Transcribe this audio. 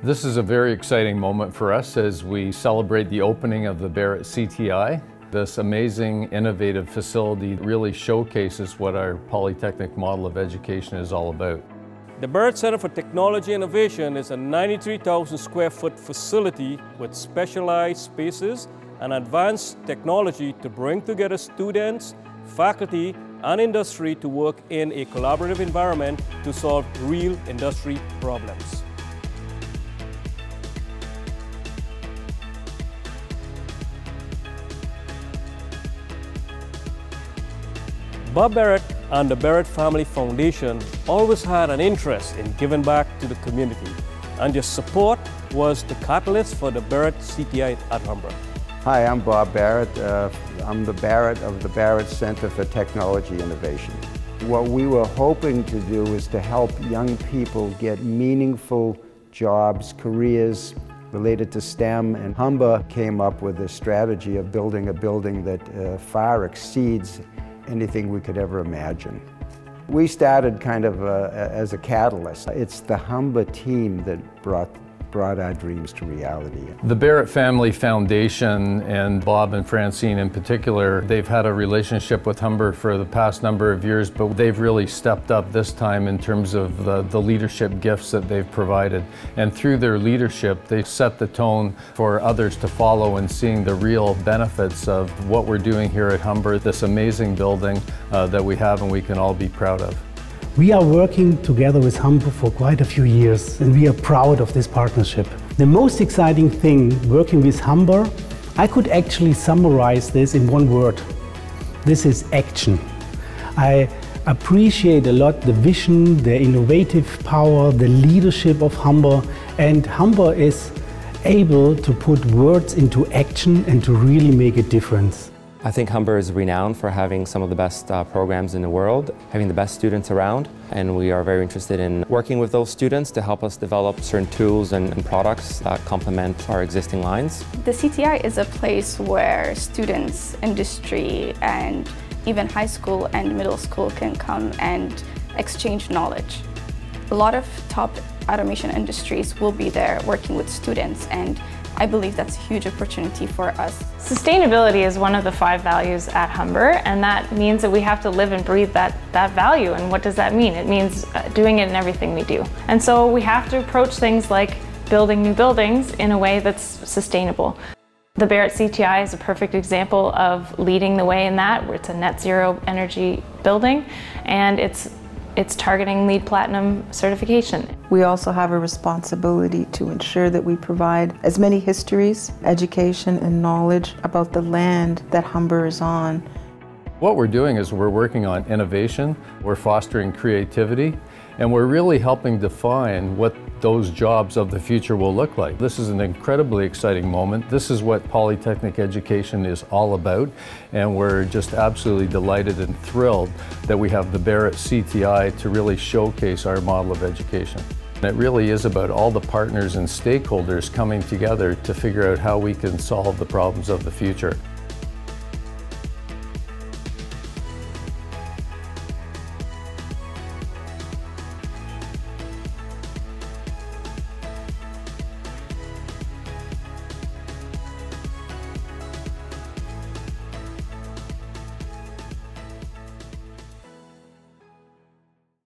This is a very exciting moment for us as we celebrate the opening of the Barrett CTI. This amazing, innovative facility really showcases what our polytechnic model of education is all about. The Barrett Center for Technology Innovation is a 93,000 square foot facility with specialized spaces and advanced technology to bring together students, faculty, and industry to work in a collaborative environment to solve real industry problems. Bob Barrett and the Barrett Family Foundation always had an interest in giving back to the community, and your support was the catalyst for the Barrett CTI at Humber. Hi, I'm Bob Barrett. I'm the Barrett of the Barrett Center for Technology Innovation. What we were hoping to do is to help young people get meaningful jobs, careers related to STEM, and Humber came up with a strategy of building a building that far exceeds anything we could ever imagine. We started kind of as a catalyst. It's the Humber team that brought our dreams to reality. The Barrett Family Foundation and Bob and Francine in particular, they've had a relationship with Humber for the past number of years, but they've really stepped up this time in terms of the leadership gifts that they've provided. And through their leadership, they set the tone for others to follow in seeing the real benefits of what we're doing here at Humber, this amazing building that we have and we can all be proud of. We are working together with Humber for quite a few years, and we are proud of this partnership. The most exciting thing working with Humber, I could actually summarize this in one word. This is action. I appreciate a lot the vision, the innovative power, the leadership of Humber, and Humber is able to put words into action and to really make a difference. I think Humber is renowned for having some of the best programs in the world, having the best students around, and we are very interested in working with those students to help us develop certain tools and products that complement our existing lines. The CTI is a place where students, industry, and even high school and middle school can come and exchange knowledge. A lot of top automation industries will be there working with students, and I believe that's a huge opportunity for us. Sustainability is one of the 5 values at Humber, and that means that we have to live and breathe that value. And what does that mean? It means doing it in everything we do. And so we have to approach things like building new buildings in a way that's sustainable. The Barrett CTI is a perfect example of leading the way in that, where it's a net zero energy building, and it's targeting LEED Platinum certification. We also have a responsibility to ensure that we provide as many histories, education, and knowledge about the land that Humber is on. What we're doing is we're working on innovation, we're fostering creativity, and we're really helping define what those jobs of the future will look like. This is an incredibly exciting moment. This is what polytechnic education is all about, and we're just absolutely delighted and thrilled that we have the Barrett CTI to really showcase our model of education. It really is about all the partners and stakeholders coming together to figure out how we can solve the problems of the future.